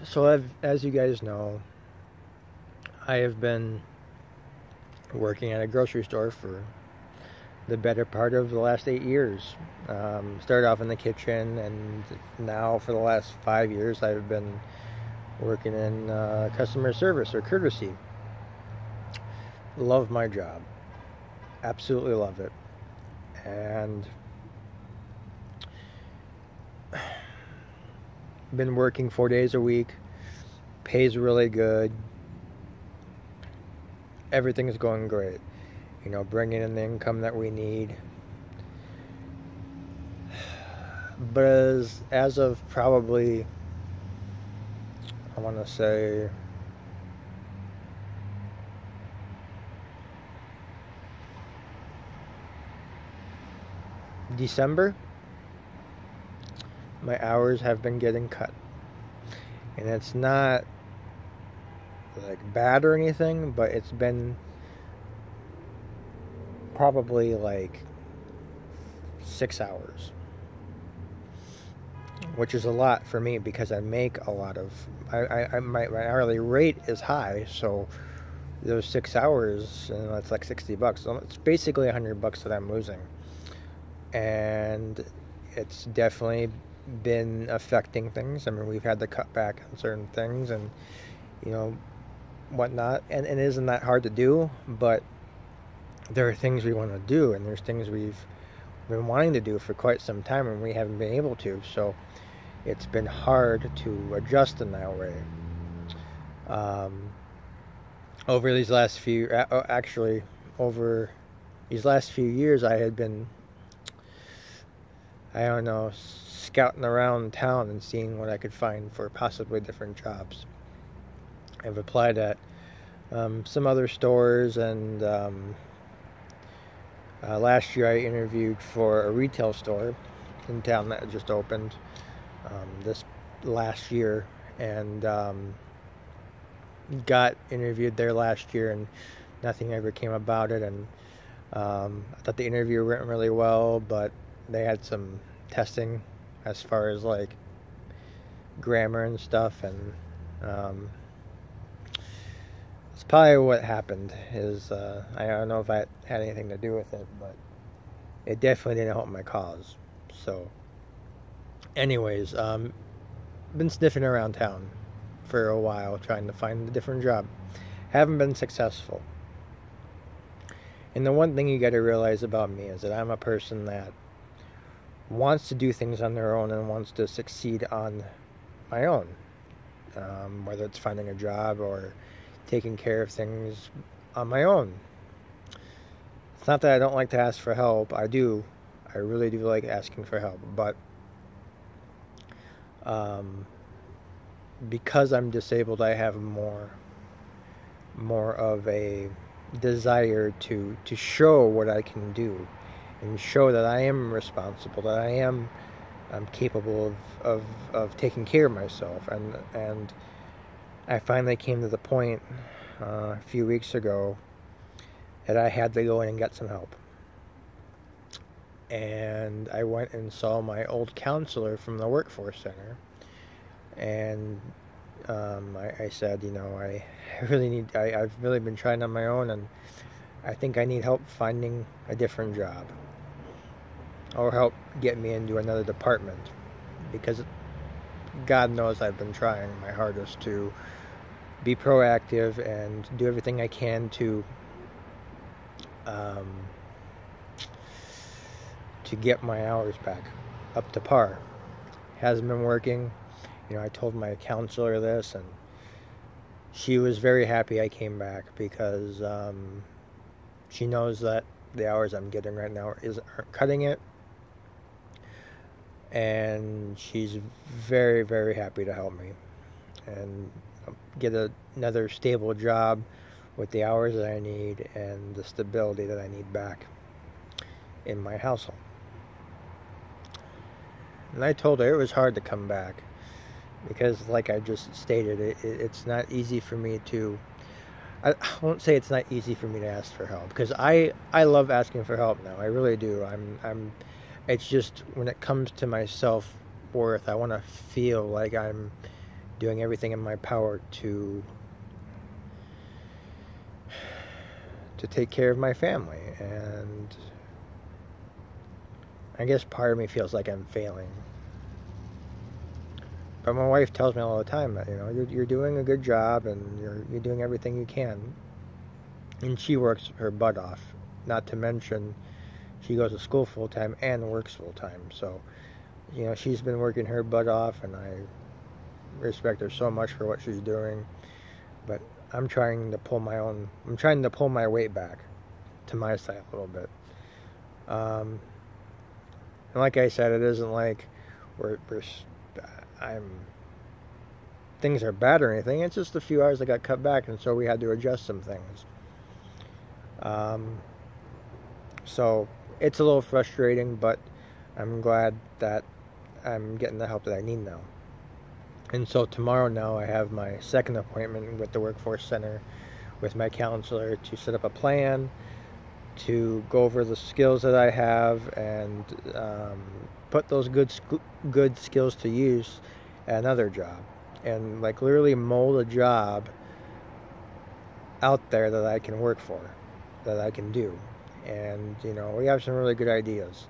So, as you guys know, I have been working at a grocery store for the better part of the last 8 years. Started off in the kitchen, and now for the last 5 years, I've been working in customer service or courtesy. Love my job. Absolutely love it. And been working 4 days a week. Pays really good. Everything's going great. Bringing in the income that we need. But as of probably, I want to say, December, my hours have been getting cut. And it's not like bad or anything, but it's been probably like 6 hours, which is a lot for me because I make a lot of my hourly rate is high, so those 6 hours, it's like $60. So it's basically $100 that I'm losing, and it's definitely been affecting things. I mean, we've had to cut back on certain things and whatnot, and it isn't that hard to do, but there are things we want to do, and there's things we've been wanting to do for quite some time and we haven't been able to, so it's been hard to adjust in that way. Over these last few over these last few years, I had been, I don't know, scouting around town and seeing what I could find for possibly different jobs. I've applied at some other stores, and last year I interviewed for a retail store in town that had just opened this last year, and got interviewed there last year, and nothing ever came about it. And I thought the interview went really well, but they had some testing as far as like grammar and stuff, and it's probably what happened. Is I don't know if that had anything to do with it, but it definitely didn't help my cause. So anyways, been sniffing around town for a while trying to find a different job. Haven't been successful. And the one thing you got to realize about me is that I'm a person that wants to do things on their own and wants to succeed on my own, whether it's finding a job or taking care of things on my own. It's not that I don't like to ask for help. I do. I really do like asking for help, but because I'm disabled, I have more of a desire to show what I can do and show that I am responsible, that I'm capable of taking care of myself. And I finally came to the point a few weeks ago that I had to go in and get some help. And I went and saw my old counselor from the workforce center, and I said, I really need, I've really been trying on my own, and I think I need help finding a different job, or help get me into another department, because God knows I've been trying my hardest to be proactive and do everything I can to get my hours back up to par. Hasn't been working. I told my counselor this, and she was very happy I came back, because she knows that the hours I'm getting right now aren't cutting it, and she's very, very happy to help me and get another stable job with the hours that I need and the stability that I need back in my household. And I told her it was hard to come back, because like I just stated, it's not easy for me to, I won't say it's not easy for me to ask for help, because I love asking for help now. I really do. It's just when it comes to my self-worth, I want to feel like I'm doing everything in my power to take care of my family. And I guess part of me feels like I'm failing. But my wife tells me all the time that, you're doing a good job, and you're doing everything you can. And she works her butt off. Not to mention, she goes to school full-time and works full-time. So, she's been working her butt off, and I respect her so much for what she's doing. But I'm trying to pull my weight back to my side a little bit. And like I said, it isn't like things are bad or anything. It's just a few hours that got cut back, and so we had to adjust some things. So it's a little frustrating, but I'm glad that I'm getting the help that I need now. And so tomorrow now I have my second appointment with the Workforce Center with my counselor to set up a plan, to go over the skills that I have, and put those good skills to use at another job. And literally mold a job out there that I can work for, that I can do. And, we have some really good ideas.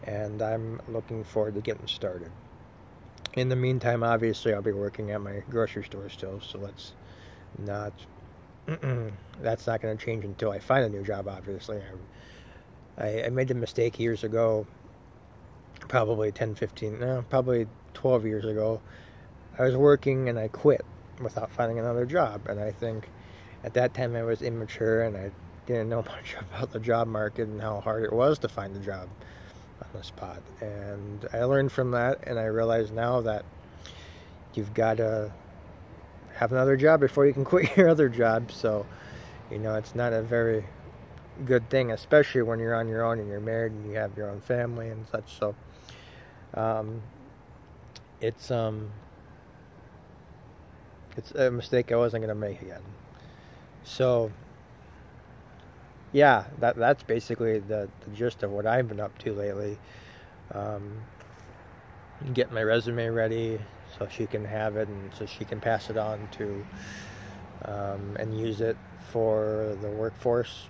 And I'm looking forward to getting started. In the meantime, obviously, I'll be working at my grocery store still, so that's not going to change until I find a new job, obviously. I made the mistake years ago, probably 12 years ago. I was working and I quit without finding another job, and I think at that time I was immature and I didn't know much about the job market and how hard it was to find a job on the spot. And I learned from that, and I realize now that you've got to have another job before you can quit your other job. So, it's not a very good thing, especially when you're on your own and you're married and you have your own family and such. So, it's a mistake I wasn't going to make again. So, yeah, that's basically the gist of what I've been up to lately. Getting my resume ready so she can have it and so she can pass it on to and use it for the workforce.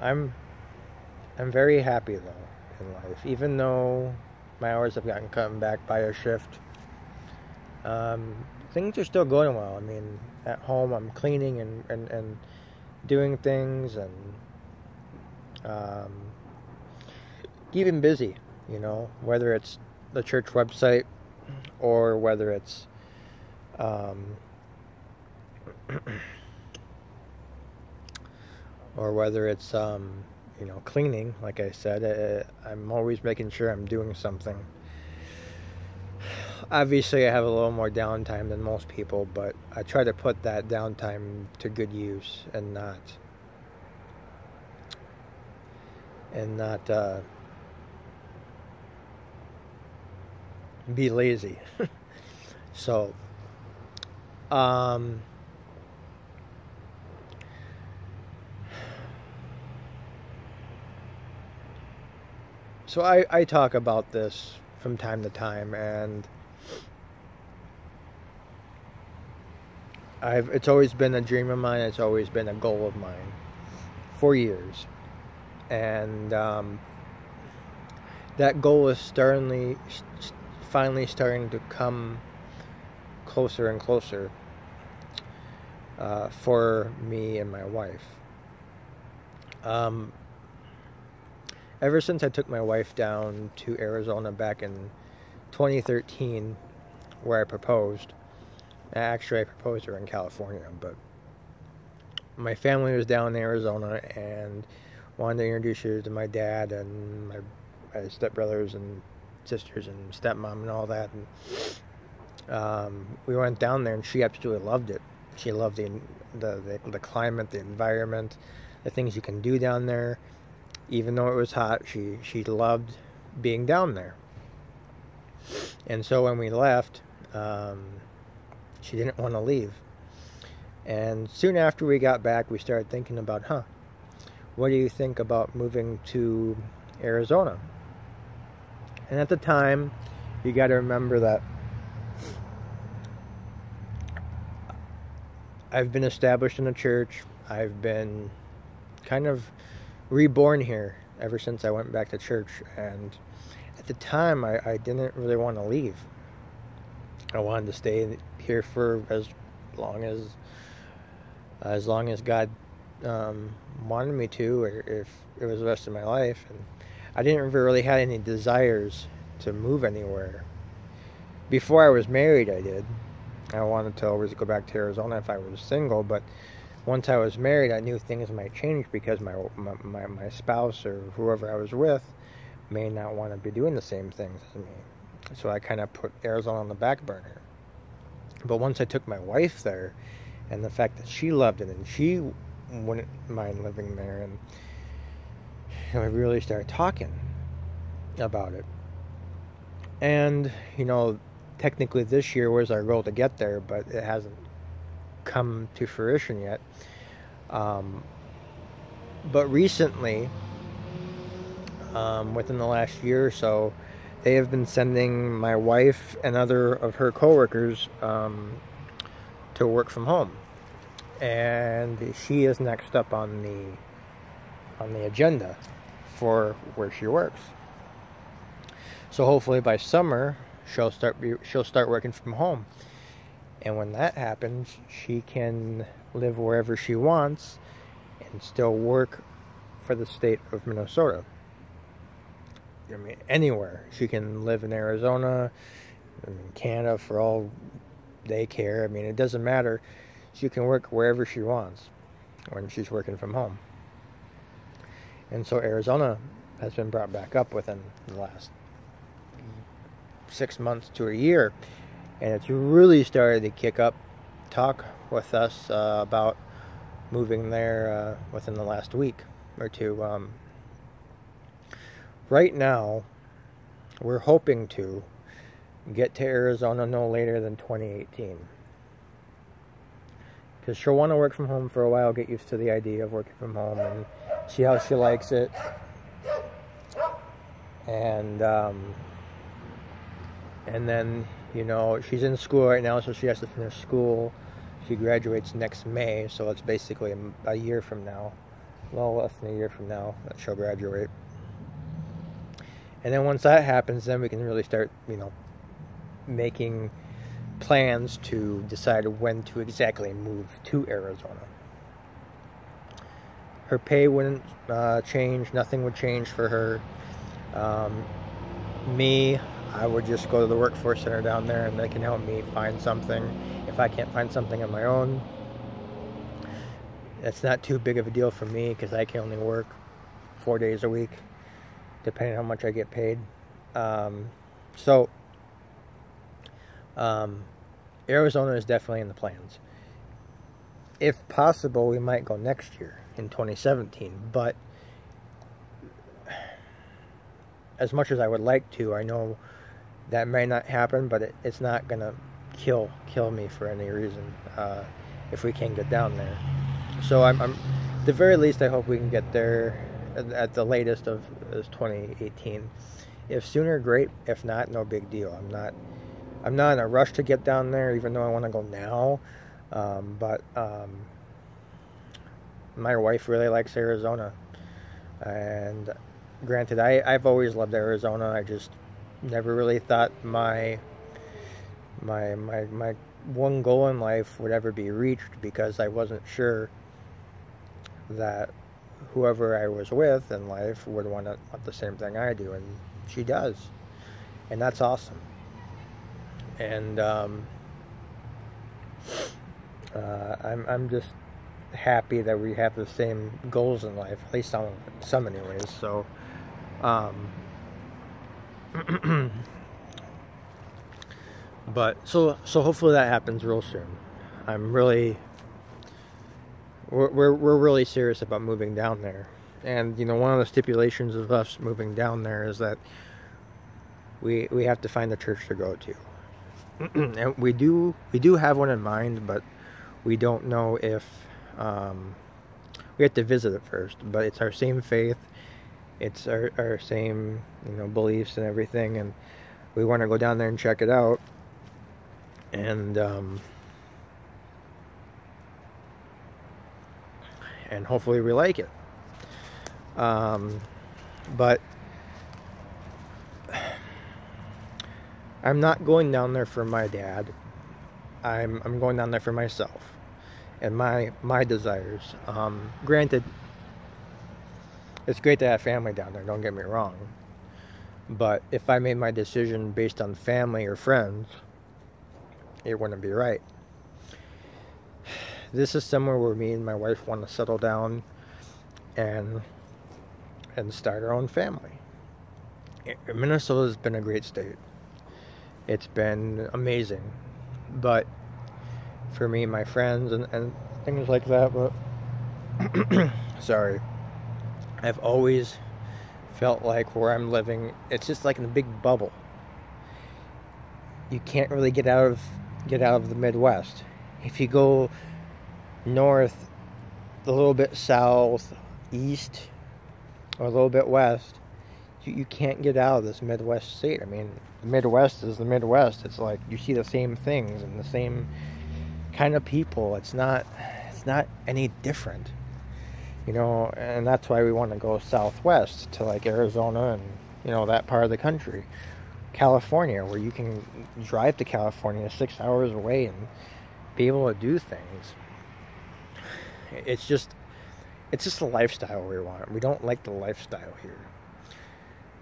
I'm very happy though in life, even though my hours have gotten cut back by a shift. Things are still going well. I mean, at home I'm cleaning and doing things and keeping busy, whether it's the church website or whether it's cleaning. Like I said, I'm always making sure I'm doing something. Obviously, I have a little more downtime than most people, but I try to put that downtime to good use and not be lazy. So, so I talk about this from time to time, and it's always been a dream of mine. It's always been a goal of mine for years, and that goal is finally starting to come closer and closer for me and my wife. Ever since I took my wife down to Arizona back in 2013, where I proposed. Actually, I proposed her in California, but my family was down in Arizona and wanted to introduce her to my dad and my stepbrothers and sisters and stepmom and all that. And we went down there, and she absolutely loved it. She loved the climate, the environment, the things you can do down there. Even though it was hot, she loved being down there. And so when we left, she didn't want to leave. And soon after we got back, we started thinking about, what do you think about moving to Arizona? And at the time, you got to remember that I've been established in a church. I've been kind of reborn here ever since I went back to church. And at the time, I didn't really want to leave. I wanted to stay here for as long as God wanted me to, or if it was the rest of my life. And I didn't really have any desires to move anywhere. Before I was married, I did. I wanted to always go back to Arizona if I was single, but once I was married, I knew things might change because my spouse or whoever I was with may not want to be doing the same things as me. So I kind of put Arizona on the back burner. But once I took my wife there, and the fact that she loved it and she wouldn't mind living there, and we really started talking about it. And technically this year was our goal to get there, but it hasn't come to fruition yet. But recently, within the last year or so, they have been sending my wife and other of her coworkers to work from home, and she is next up on the agenda for where she works. So hopefully by summer she'll start working from home, and when that happens, she can live wherever she wants and still work for the state of Minnesota. I mean, anywhere. She can live in Arizona, in Canada, for all they care. I mean, it doesn't matter. She can work wherever she wants when she's working from home. And so Arizona has been brought back up within the last 6 months to a year. And it's really started to kick up talk with us about moving there within the last week or two. Right now, we're hoping to get to Arizona no later than 2018. Because she'll want to work from home for a while, get used to the idea of working from home, and see how she likes it. And then, she's in school right now, so she has to finish school. She graduates next May, so it's basically a year from now. A little less than a year from now that she'll graduate. And then once that happens, then we can really start, making plans to decide when to exactly move to Arizona. Her pay wouldn't change. Nothing would change for her. Me, I would just go to the workforce center down there, and they can help me find something. If I can't find something on my own, it's not too big of a deal for me because I can only work 4 days a week, depending on how much I get paid. Arizona is definitely in the plans. If possible, we might go next year in 2017, but as much as I would like to, I know that may not happen, but it's not gonna kill me for any reason if we can get down there. So I'm at the very least, I hope we can get there at the latest of is 2018. If sooner, great. If not, no big deal. I'm not in a rush to get down there, even though I want to go now. But my wife really likes Arizona, and granted, I've always loved Arizona. I just never really thought my one goal in life would ever be reached, because I wasn't sure that whoever I was with in life would want the same thing I do, and she does, and that's awesome. And I'm just happy that we have the same goals in life, at least some anyways. So but so hopefully that happens real soon. We're really serious about moving down there. And one of the stipulations of us moving down there is that we have to find a church to go to. And we do have one in mind, but we don't know if we have to visit it first. But it's our same faith. it's our same, beliefs and everything, and we want to go down there and check it out. And hopefully we like it. But I'm not going down there for my dad. I'm going down there for myself and my desires. Granted, it's great to have family down there, don't get me wrong. But if I made my decision based on family or friends, it wouldn't be right. This is somewhere where me and my wife want to settle down and start our own family. Minnesota's been a great state. It's been amazing. But for me, my friends and things like that, but sorry, I've always felt like where I'm living, it's just like in a big bubble. You can't really get out of the Midwest. If you go north, a little bit south, east, or a little bit west, you can't get out of this Midwest state. I mean, the Midwest is the Midwest. It's like you see the same things and the same kind of people. It's not any different, and that's why we want to go southwest to like Arizona and that part of the country. California, where you can drive to California 6 hours away and be able to do things. It's just the lifestyle we want. We don't like the lifestyle here.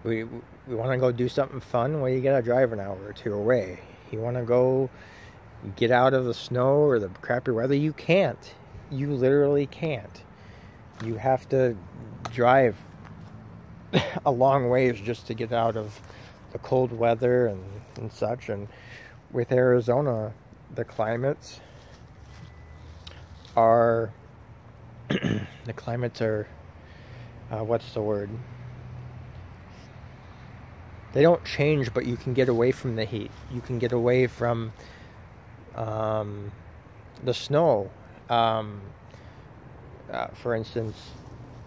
We want to go do something fun. Well, you gotta drive an hour or two away. You want to go get out of the snow or the crappy weather. You can't. You literally can't. You have to drive a long ways just to get out of the cold weather and such. And with Arizona, the climates are what's the word? They don't change, but you can get away from the heat. You can get away from the snow. For instance,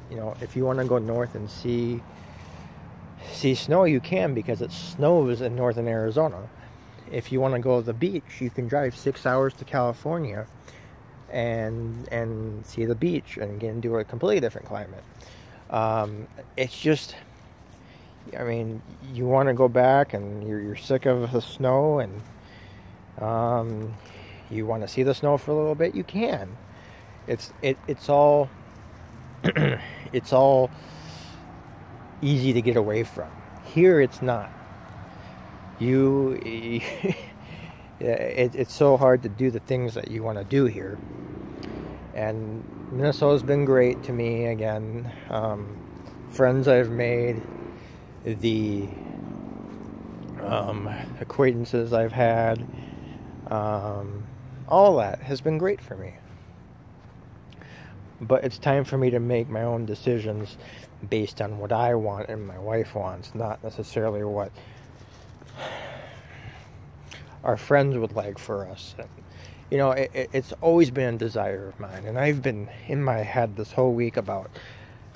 if you want to go north and see snow, you can, because it snows in northern Arizona. If you want to go to the beach, you can drive 6 hours to California and see the beach and get into a completely different climate. It's just, you want to go back and you're sick of the snow and you want to see the snow for a little bit, you can. It's all it's all easy to get away from. Here it's not. It's so hard to do the things that you want to do here. And Minnesota's been great to me again. Friends I've made, the acquaintances I've had, all that has been great for me. But it's time for me to make my own decisions based on what I want and my wife wants, not necessarily what our friends would like for us. And, it's always been a desire of mine, and I've been in my head this whole week about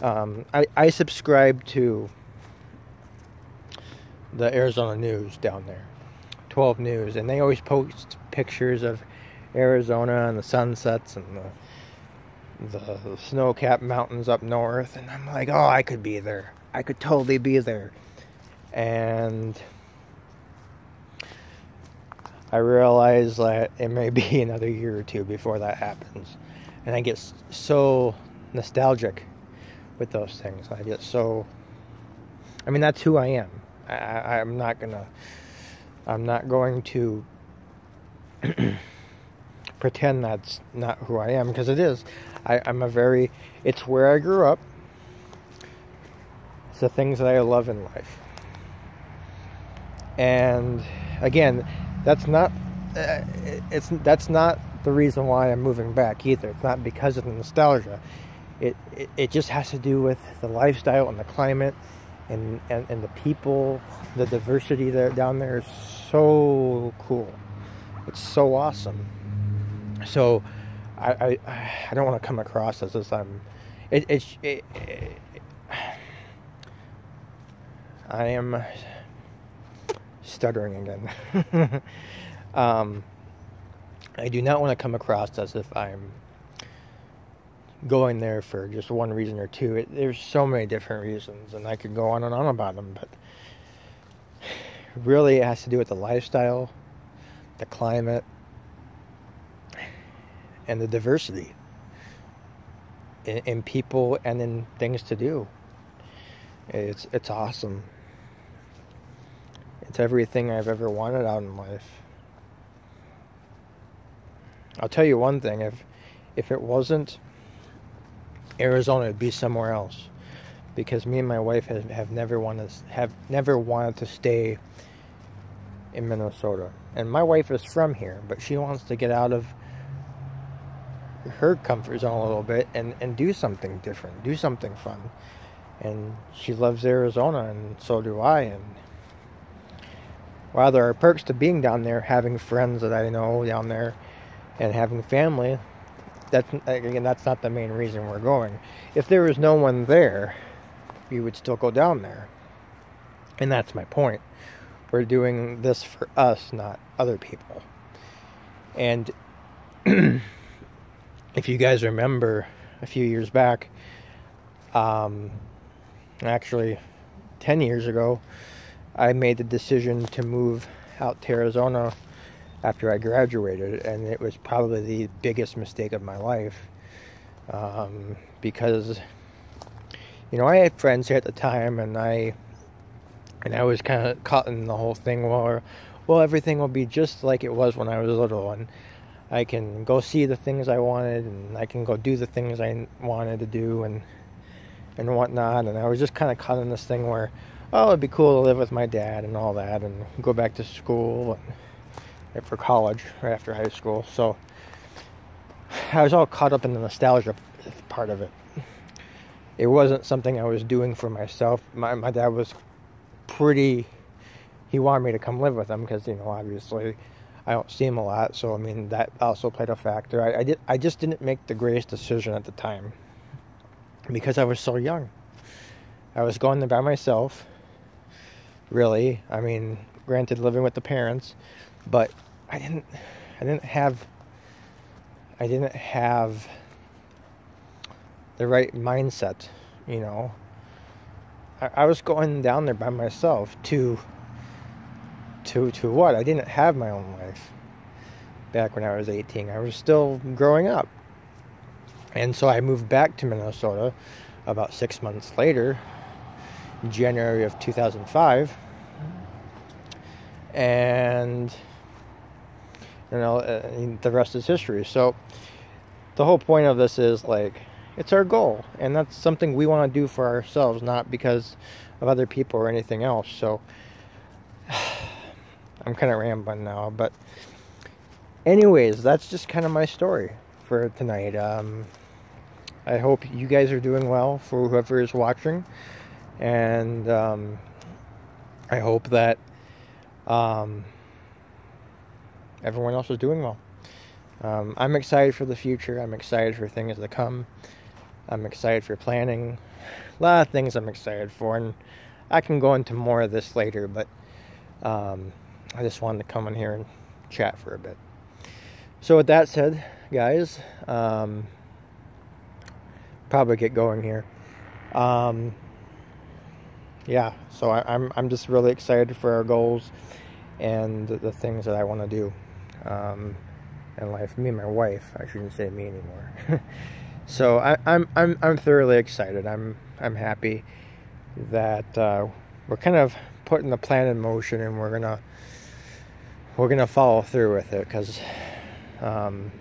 I subscribe to the Arizona News down there, 12 News, and they always post pictures of Arizona and the sunsets and the snow-capped mountains up north, and I'm like, oh, I could be there. I could totally be there. And I realize that it may be another year or two before that happens. And I get so nostalgic with those things. I get so... that's who I am. I'm not going to pretend that's not who I am, because it is. It's where I grew up. It's the things that I love in life. And again, that's not the reason why I'm moving back either. It's not because of the nostalgia. It just has to do with the lifestyle and the climate and the people. The diversity down there is so cool. It's so awesome. So I don't want to come across as if I'm I am stuttering again. I do not want to come across as if I'm going there for just one reason or two. There's so many different reasons, and I could go on and on about them, but really it has to do with the lifestyle, the climate, and the diversity in people and in things to do. It's awesome. It's everything I've ever wanted out in life. I'll tell you one thing, if it wasn't Arizona, it'd be somewhere else. Because me and my wife have never wanted to stay in Minnesota. And my wife is from here, but she wants to get out of her comfort zone a little bit and do something different, do something fun. And she loves Arizona, and so do I. And while there are perks to being down there, having friends that I know down there, and having family, that's not the main reason we're going. If there was no one there, we would still go down there. And that's my point. We're doing this for us, not other people. And if you guys remember, a few years back, actually 10 years ago, I made the decision to move out to Arizona after I graduated, and it was probably the biggest mistake of my life, because I had friends here at the time, and I was kind of caught in the whole thing where, well, everything will be just like it was when I was little, and I can go see the things I wanted, and I can go do the things I wanted to do, and whatnot. And I was just kind of caught in this thing where, oh, it'd be cool to live with my dad and all that, and go back to school and for college right after high school. So I was all caught up in the nostalgia part of it. It wasn't something I was doing for myself. My dad was he wanted me to come live with him because, obviously I don't see him a lot. So, that also played a factor. I just didn't make the greatest decision at the time because I was so young. I was going there by myself, really. Granted, living with the parents, but I didn't have the right mindset, I was going down there by myself to what? I didn't have my own life back when I was 18. I was still growing up. And so I moved back to Minnesota about 6 months later, January of 2005. And the rest is history. So the whole point of this is, it's our goal, and that's something we want to do for ourselves, not because of other people or anything else. So I'm kind of rambling now, but anyways, that's just kind of my story for tonight. I hope you guys are doing well, for whoever is watching, and I hope that everyone else is doing well. I'm excited for the future. I'm excited for things to come. I'm excited for planning. A lot of things I'm excited for, and I can go into more of this later, but I just wanted to come in here and chat for a bit. So with that said, guys, probably get going here. Yeah, so I'm just really excited for our goals and the things that I want to do in life. Me and my wife. I shouldn't say me anymore. So I'm thoroughly excited. I'm happy that we're kind of putting the plan in motion, and we're gonna follow through with it, because I've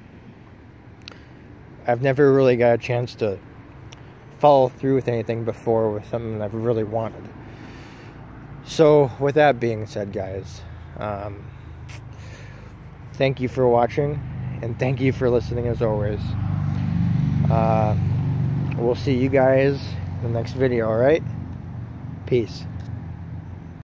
never really got a chance to follow through with anything before, with something I've really wanted. So with that being said, guys, thank you for watching, and thank you for listening as always. We'll see you guys in the next video, alright? Peace.